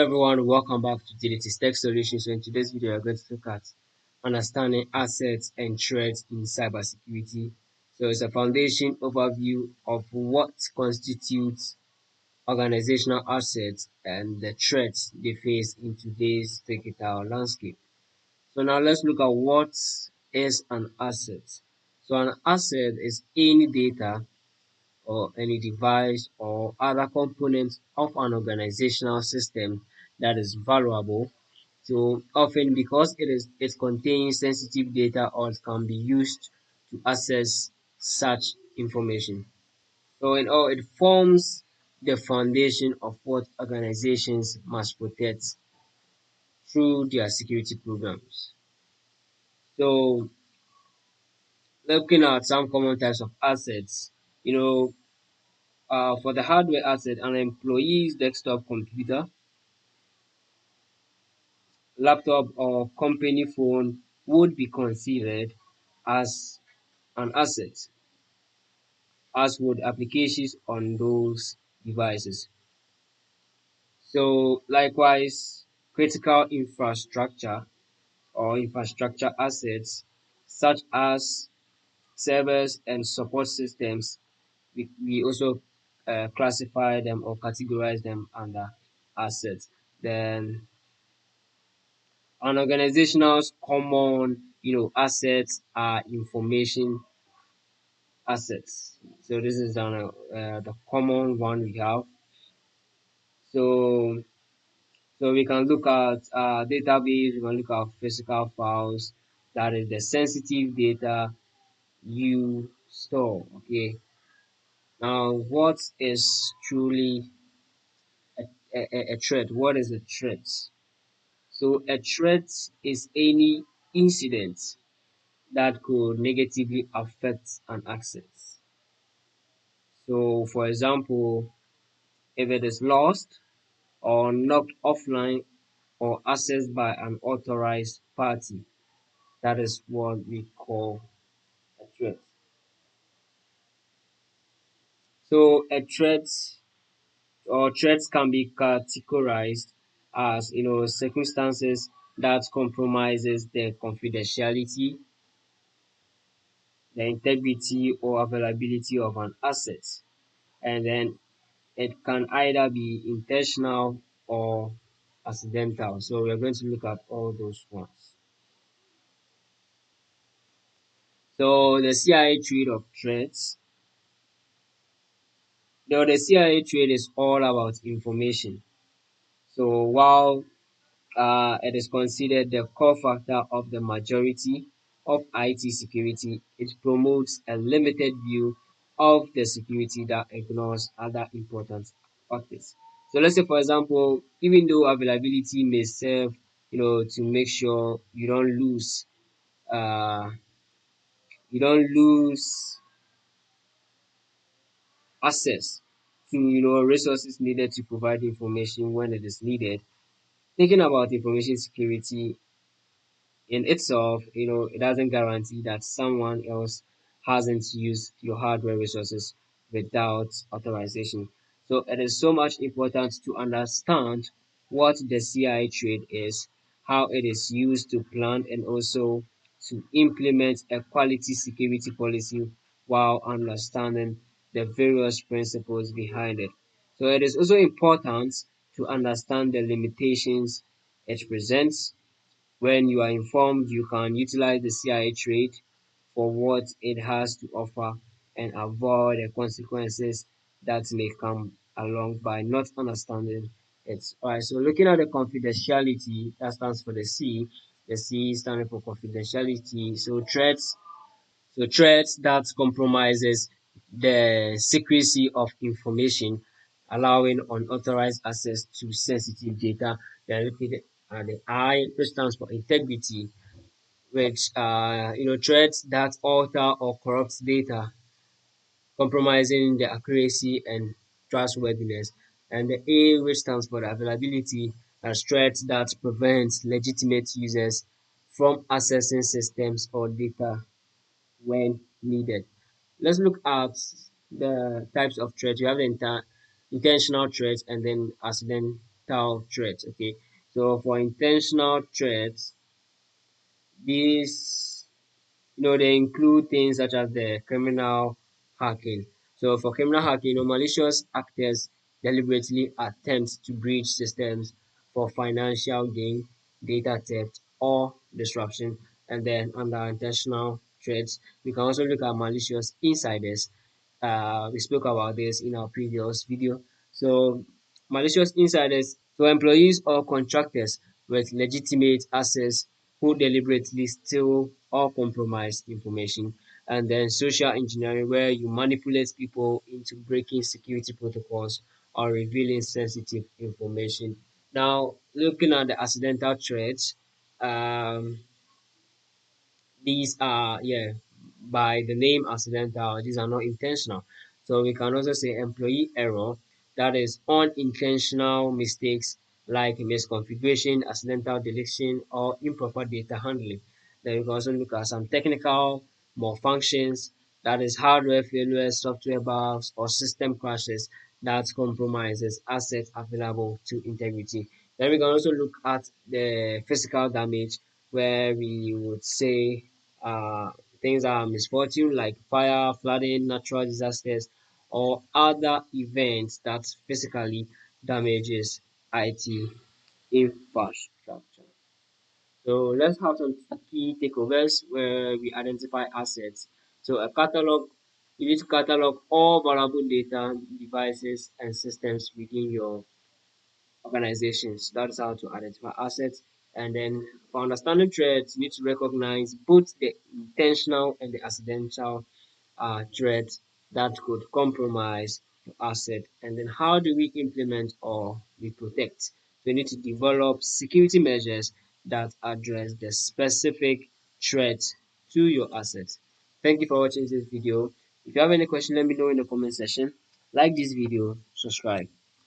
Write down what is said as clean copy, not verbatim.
Hello everyone, welcome back to Dilitis Tech Solutions. So in today's video, we're going to look at understanding assets and threats in cybersecurity. So it's a foundation overview of what constitutes organizational assets and the threats they face in today's digital landscape. So now let's look at what is an asset. So an asset is any data or any device or other component of an organizational system that is valuable. So often because it contains sensitive data or it can be used to access such information. So in all, it forms the foundation of what organizations must protect through their security programs. So looking at some common types of assets, you know, for the hardware asset, an employee's desktop computer, laptop, or company phone would be considered as an asset, as would applications on those devices. So, likewise, critical infrastructure or infrastructure assets, such as servers and support systems, we also classify them or categorize them under assets. Then an organization's common, assets are information assets. So this is the common one we have. So so we can look at database. We can look at physical files. That is the sensitive data you store. Okay. Now, what is truly a threat? What is a threat? So a threat is any incident that could negatively affect an asset. So, for example, if it is lost or knocked offline or accessed by an authorized party, that is what we call a threat. So, a threat or threats can be categorized as circumstances that compromises the confidentiality, the integrity or availability of an asset, and then it can either be intentional or accidental. So we're going to look at all those ones. So the CIA trade of threats. Now the CIA trade is all about information. So while it is considered the core factor of the majority of IT security, it promotes a limited view of the security that ignores other important factors. So let's say, for example, even though availability may serve, to make sure uh, you don't lose access to, resources needed to provide information when it is needed. Thinking about information security in itself, it doesn't guarantee that someone else hasn't used your hardware resources without authorization. So it is so much important to understand what the CIA trade is, how it is used to plan and also to implement a quality security policy while understanding the various principles behind it. So it is also important to understand the limitations it presents. When you are informed, you can utilize the CIA trade for what it has to offer and avoid the consequences that may come along by not understanding it. Alright, so looking at the confidentiality, that stands for the C standing for confidentiality. So threats that compromises the secrecy of information, allowing unauthorized access to sensitive data. Then looking at the I, which stands for integrity, which threats that alter or corrupt data, compromising the accuracy and trustworthiness. And the A, which stands for the availability, as threats that prevent legitimate users from accessing systems or data when needed. Let's look at the types of threats. You have the intentional threats and then accidental accidental threats. Okay, so for intentional threats, these they include things such as the criminal hacking. So for criminal hacking, malicious actors deliberately attempt to breach systems for financial gain, data theft, or disruption. And then under intentional threats, we can also look at malicious insiders. We spoke about this in our previous video. So malicious insiders, so employees or contractors with legitimate access who deliberately steal or compromise information. And then social engineering, where you manipulate people into breaking security protocols or revealing sensitive information. Now, looking at the accidental threats, um, these are, yeah, by the name accidental, these are not intentional. So we can also say employee error, that is unintentional mistakes like misconfiguration, accidental deletion, or improper data handling. Then we can also look at some technical malfunctions, that is hardware failures, software bugs, or system crashes that compromises assets available to integrity. Then we can also look at the physical damage, where we would say uh, things are misfortune like fire, flooding, natural disasters, or other events that physically damages IT infrastructure. So let's have some key takeovers where we identify assets. So a catalog, you need to catalog all valuable data, devices, and systems within your organizations. That's how to identify assets. And then for understanding threats, you need to recognize both the intentional and the accidental threats that could compromise your asset. And then how do we implement or we protect? So you need to develop security measures that address the specific threat to your assets. Thank you for watching this video. If you have any question, let me know in the comment section. Like this video, subscribe.